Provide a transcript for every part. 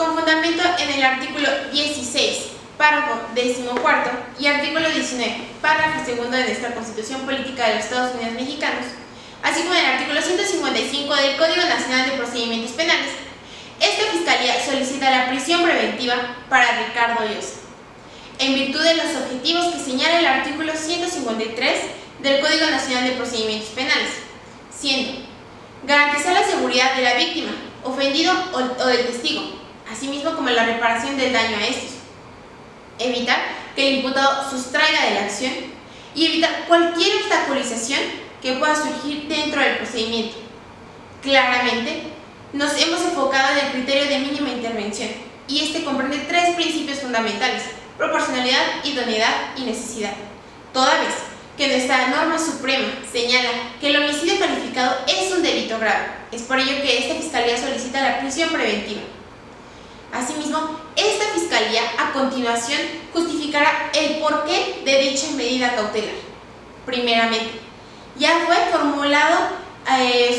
con fundamento en el artículo 16, párrafo 14 y artículo 19, párrafo 2 de nuestra Constitución Política de los Estados Unidos Mexicanos, así como en el artículo 155 del Código Nacional de Procedimientos Penales, esta Fiscalía solicita la prisión preventiva para Ricardo Llosa, en virtud de los objetivos que señala el artículo 153 del Código Nacional de Procedimientos Penales, siendo garantizar la seguridad de la víctima, ofendido o del testigo, asimismo como la reparación del daño a estos, evitar que el imputado sustraiga de la acción y evitar cualquier obstaculización que pueda surgir dentro del procedimiento. Claramente, nos hemos enfocado en el criterio de mínima intervención y este comprende tres principios fundamentales: proporcionalidad, idoneidad y necesidad, toda vez que nuestra norma suprema señala que el homicidio calificado es un delito grave. Es por ello que esta Fiscalía solicita la prisión preventiva. Asimismo, esta Fiscalía a continuación justificará el porqué de dicha medida cautelar. Primeramente, ya fue formulado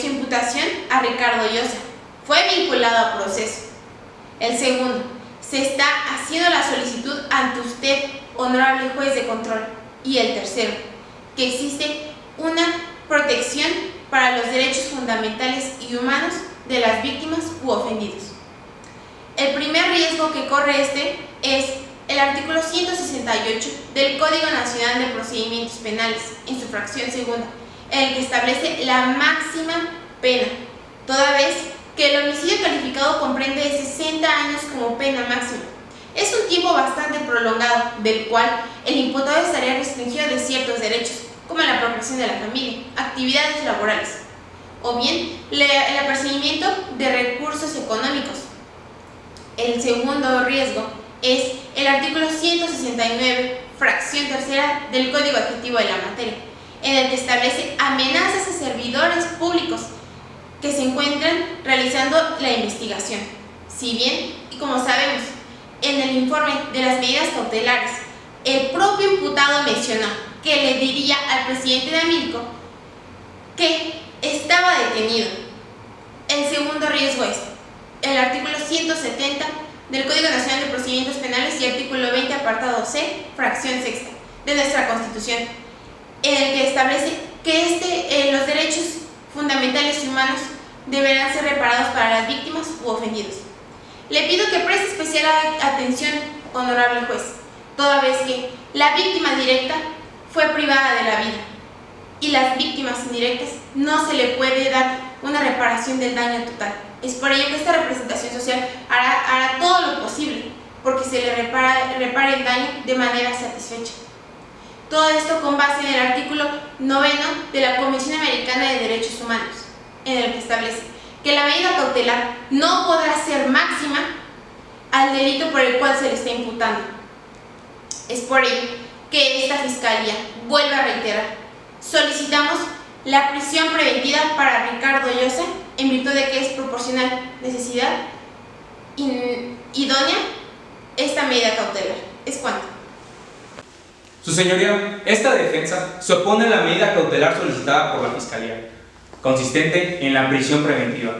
su imputación a Ricardo Llosa, fue vinculado a proceso. El segundo, se está haciendo la solicitud ante usted, honorable juez de control. Y el tercero, que existe una protección para los derechos fundamentales y humanos de las víctimas u ofendidos. El primer riesgo que corre es el artículo 168 del Código Nacional de Procedimientos Penales, en su fracción segunda, en el que establece la máxima pena, toda vez que el homicidio calificado comprende de 60 años como pena máxima. Es un tiempo bastante prolongado, del cual el imputado estaría restringido de ciertos derechos, como la protección de la familia, actividades laborales, o bien el apercibimiento de recursos económicos. El segundo riesgo es el artículo 169, fracción tercera del Código Adjetivo de la materia, en el que establece amenazas a servidores públicos que se encuentran realizando la investigación. Si bien, y como sabemos, en el informe de las medidas cautelares, el propio imputado mencionó que le diría al presidente de Amilco que estaba detenido. El segundo riesgo es el artículo 170 del Código Nacional de Procedimientos Penales y artículo 20, apartado C, fracción sexta de nuestra Constitución, en el que establece que los derechos fundamentales y humanos deberán ser reparados para las víctimas u ofendidos. Le pido que preste especial atención, honorable juez, toda vez que la víctima directa fue privada de la vida y las víctimas indirectas no se le puede dar una reparación del daño total. Es por ello que esta representación social hará todo lo posible porque se le repare el daño de manera satisfecha. Todo esto con base en el artículo 9 de la Convención Americana de Derechos Humanos, en el que establece que la medida cautelar no podrá ser máxima al delito por el cual se le está imputando. Es por ello que esta Fiscalía, vuelve a reiterar, solicitamos la prisión preventiva para Ricardo Llosa en virtud de que es proporcional, necesidad, idónea esta medida cautelar. Es cuanto. Su señoría, esta defensa se opone a la medida cautelar solicitada por la Fiscalía, consistente en la prisión preventiva,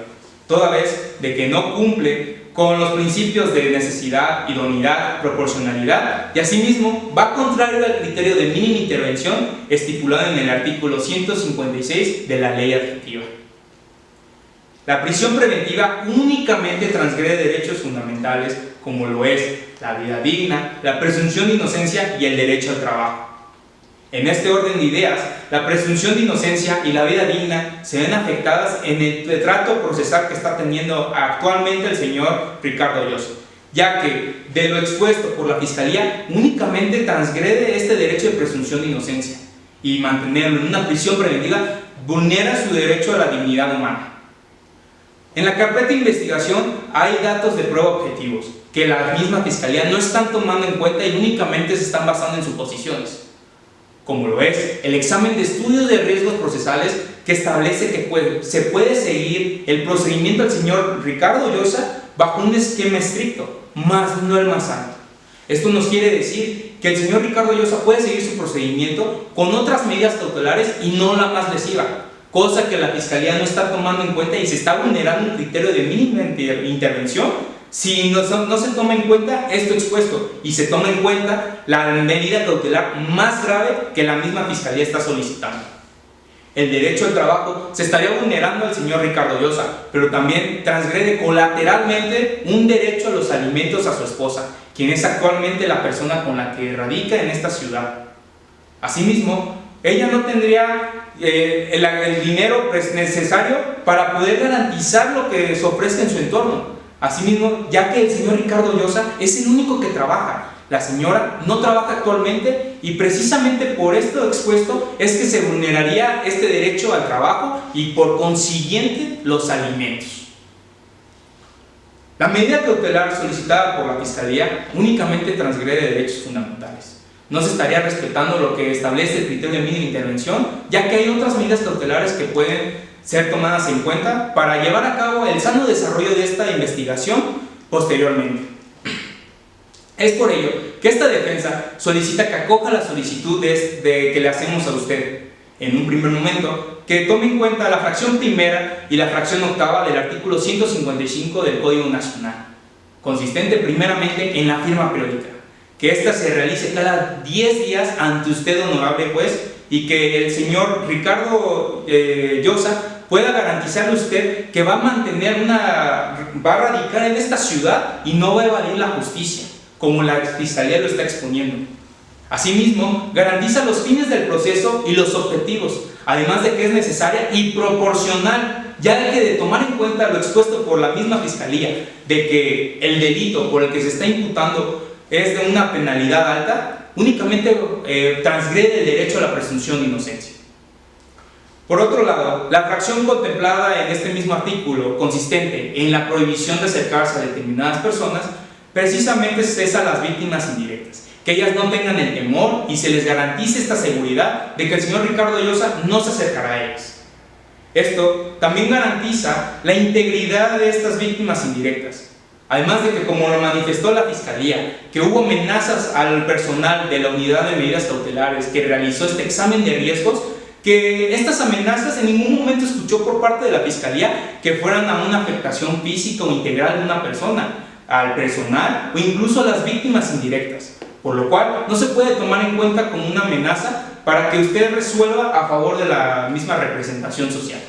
toda vez de que no cumple con los principios de necesidad, idoneidad, proporcionalidad y asimismo va contrario al criterio de mínima intervención estipulado en el artículo 156 de la Ley Adjetiva. La prisión preventiva únicamente transgrede derechos fundamentales como lo es la vida digna, la presunción de inocencia y el derecho al trabajo. En este orden de ideas, la presunción de inocencia y la vida digna se ven afectadas en el trato procesal que está teniendo actualmente el señor Ricardo Llosa, ya que de lo expuesto por la Fiscalía únicamente transgrede este derecho de presunción de inocencia y mantenerlo en una prisión preventiva vulnera su derecho a la dignidad humana. En la carpeta de investigación hay datos de prueba objetivos que la misma Fiscalía no están tomando en cuenta y únicamente se están basando en suposiciones, como lo es el examen de estudios de riesgos procesales que establece que se puede seguir el procedimiento del señor Ricardo Llosa bajo un esquema estricto, más no el más alto. Esto nos quiere decir que el señor Ricardo Llosa puede seguir su procedimiento con otras medidas cautelares y no la más lesiva, cosa que la Fiscalía no está tomando en cuenta y se está vulnerando un criterio de mínima intervención si no se toma en cuenta esto expuesto y se toma en cuenta la medida cautelar más grave que la misma Fiscalía está solicitando. El derecho al trabajo se estaría vulnerando al señor Ricardo Llosa, pero también transgrede colateralmente un derecho a los alimentos a su esposa, quien es actualmente la persona con la que radica en esta ciudad. Asimismo, ella no tendría el dinero necesario para poder garantizar lo que se ofrece en su entorno. Asimismo, ya que el señor Ricardo Llosa es el único que trabaja, la señora no trabaja actualmente y precisamente por esto expuesto es que se vulneraría este derecho al trabajo y por consiguiente los alimentos. La medida cautelar solicitada por la Fiscalía únicamente transgrede derechos fundamentales. No se estaría respetando lo que establece el criterio de mínima intervención, ya que hay otras medidas cautelares que pueden ser tomadas en cuenta para llevar a cabo el sano desarrollo de esta investigación posteriormente. Es por ello que esta defensa solicita que acoja la solicitud que le hacemos a usted. En un primer momento, que tome en cuenta la fracción primera y la fracción octava del artículo 155 del Código Nacional, consistente primeramente en la firma periódica, que ésta se realice cada 10 días ante usted, honorable juez, y que el señor Ricardo Llosa pueda garantizarle a usted que va a radicar en esta ciudad y no va a evadir la justicia, como la Fiscalía lo está exponiendo. Asimismo, garantiza los fines del proceso y los objetivos, además de que es necesaria y proporcional, ya que de tomar en cuenta lo expuesto por la misma Fiscalía, de que el delito por el que se está imputando es de una penalidad alta, únicamente transgrede el derecho a la presunción de inocencia. Por otro lado, la fracción contemplada en este mismo artículo, consistente en la prohibición de acercarse a determinadas personas, precisamente cesa a las víctimas indirectas, que ellas no tengan el temor y se les garantice esta seguridad de que el señor Ricardo Llosa no se acercará a ellas. Esto también garantiza la integridad de estas víctimas indirectas, además de que, como lo manifestó la Fiscalía, que hubo amenazas al personal de la Unidad de Medidas Cautelares que realizó este examen de riesgos, que estas amenazas en ningún momento escuchó por parte de la Fiscalía que fueran a una afectación física o integral de una persona, al personal o incluso a las víctimas indirectas, por lo cual no se puede tomar en cuenta como una amenaza para que usted resuelva a favor de la misma representación social.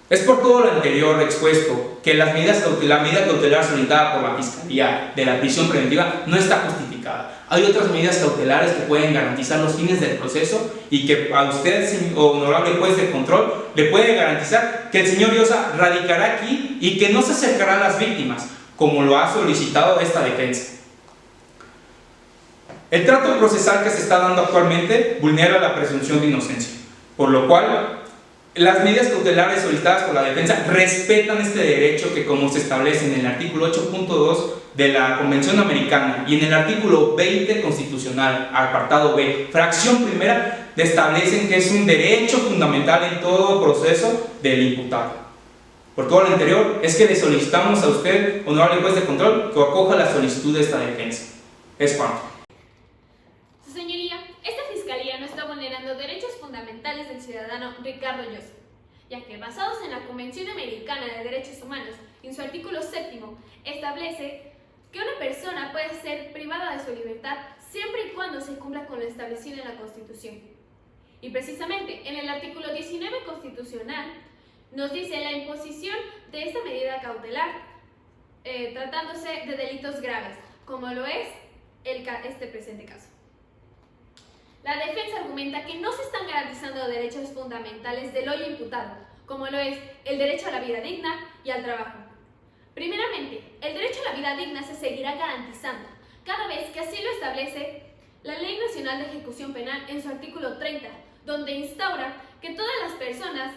Es por todo lo anterior expuesto que la medida cautelar solicitada por la Fiscalía de la prisión preventiva no está justificada. Hay otras medidas cautelares que pueden garantizar los fines del proceso y que a usted, honorable juez de control, le puede garantizar que el señor Llosa radicará aquí y que no se acercará a las víctimas, como lo ha solicitado esta defensa. El trato procesal que se está dando actualmente vulnera la presunción de inocencia, por lo cual las medidas cautelares solicitadas por la defensa respetan este derecho que, como se establece en el artículo 8.2 de la Convención Americana y en el artículo 20 constitucional, apartado B, fracción primera, establecen que es un derecho fundamental en todo proceso del imputado. Por todo lo anterior, es que le solicitamos a usted, honorable juez de control, que acoja la solicitud de esta defensa. Es cuanto. Su señoría, esta Fiscalía no está vulnerando derechos fundamentales del ciudadano Ricardo Llosa, ya que basados en la Convención Americana de Derechos Humanos, en su artículo 7, establece que una persona puede ser privada de su libertad siempre y cuando se cumpla con lo establecido en la Constitución. Y precisamente en el artículo 19 constitucional nos dice la imposición de esta medida cautelar tratándose de delitos graves, como lo es este presente caso. La defensa argumenta que no se están garantizando derechos fundamentales del hoy imputado, como lo es el derecho a la vida digna y al trabajo. Primeramente, el derecho a la vida digna se seguirá garantizando, cada vez que así lo establece la Ley Nacional de Ejecución Penal en su artículo 30, donde instaura que todas las personas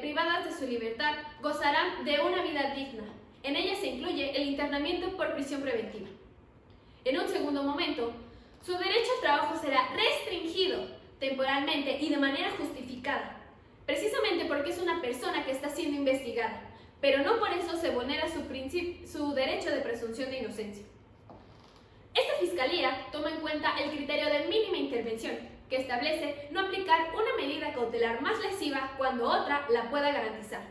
privadas de su libertad gozarán de una vida digna. En ella se incluye el internamiento por prisión preventiva. En un segundo momento, su derecho al trabajo será restringido temporalmente y de manera justificada, precisamente porque es una persona que está siendo investigada, pero no por eso se vulnera su derecho de presunción de inocencia. Esta Fiscalía toma en cuenta el criterio de mínima intervención, que establece no aplicar una medida cautelar más lesiva cuando otra la pueda garantizar.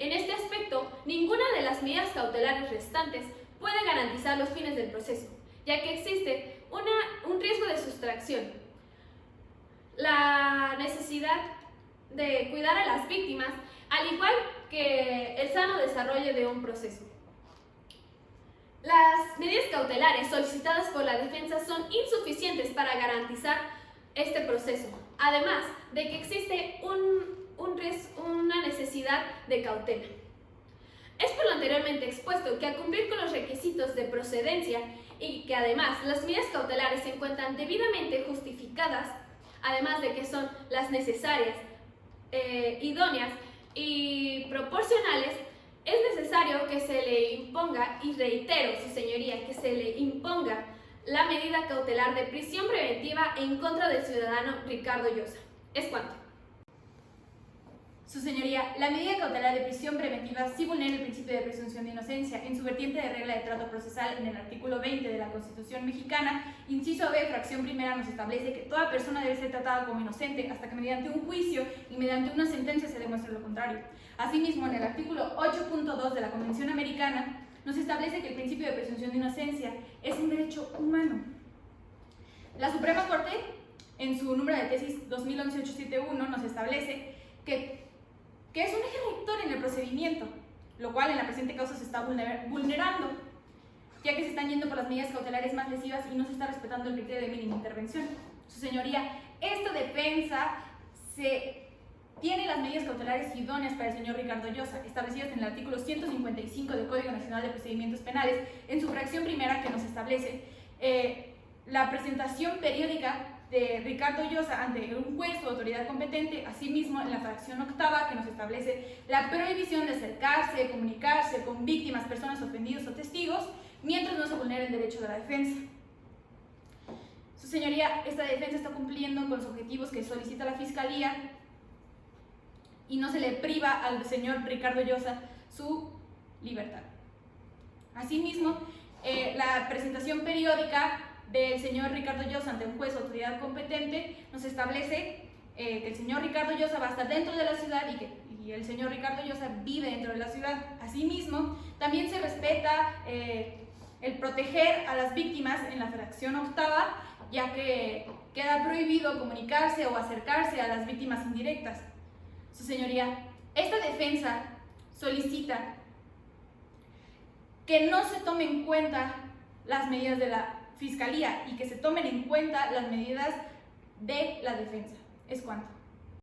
En este aspecto, ninguna de las medidas cautelares restantes puede garantizar los fines del proceso, ya que existe un riesgo de sustracción. La necesidad de cuidar a las víctimas, al igual que el sano desarrollo de un proceso. Las medidas cautelares solicitadas por la defensa son insuficientes para garantizar este proceso, además de que existe una necesidad de cautela. Es por lo anteriormente expuesto que al cumplir con los requisitos de procedencia y que además las medidas cautelares se encuentran debidamente justificadas, además de que son las necesarias, idóneas y proporcionales, es necesario que se le imponga, y reitero, su señoría, que se le imponga la medida cautelar de prisión preventiva en contra del ciudadano Ricardo Llosa. Es cuanto. Su señoría, la medida cautelar de prisión preventiva sí vulnera el principio de presunción de inocencia en su vertiente de regla de trato procesal en el artículo 20 de la Constitución mexicana, inciso B, fracción primera, nos establece que toda persona debe ser tratada como inocente hasta que mediante un juicio y mediante una sentencia se demuestre lo contrario. Asimismo, en el artículo 8.2 de la Convención Americana, nos establece que el principio de presunción de inocencia es un derecho humano. La Suprema Corte, en su número de tesis 2011-871, nos establece que es un eje rector en el procedimiento, lo cual en la presente causa se está vulnerando, ya que se están yendo por las medidas cautelares más lesivas y no se está respetando el criterio de mínima intervención. Su señoría, esta defensa tiene las medidas cautelares idóneas para el señor Ricardo Llosa, establecidas en el artículo 155 del Código Nacional de Procedimientos Penales, en su fracción primera, que nos establece la presentación periódica de Ricardo Llosa ante un juez o autoridad competente, asimismo en la fracción octava, que nos establece la prohibición de acercarse, comunicarse con víctimas, personas ofendidas o testigos, mientras no se vulnere el derecho de la defensa. Su señoría, esta defensa está cumpliendo con los objetivos que solicita la Fiscalía y no se le priva al señor Ricardo Llosa su libertad. Asimismo, la presentación periódica del señor Ricardo Llosa ante un juez o autoridad competente nos establece que el señor Ricardo Llosa va a estar dentro de la ciudad y el señor Ricardo Llosa vive dentro de la ciudad. Asimismo, también se respeta el proteger a las víctimas en la fracción octava, ya que queda prohibido comunicarse o acercarse a las víctimas indirectas. Su señoría, esta defensa solicita que no se tomen en cuenta las medidas de la Fiscalía y que se tomen en cuenta las medidas de la defensa. Es cuanto.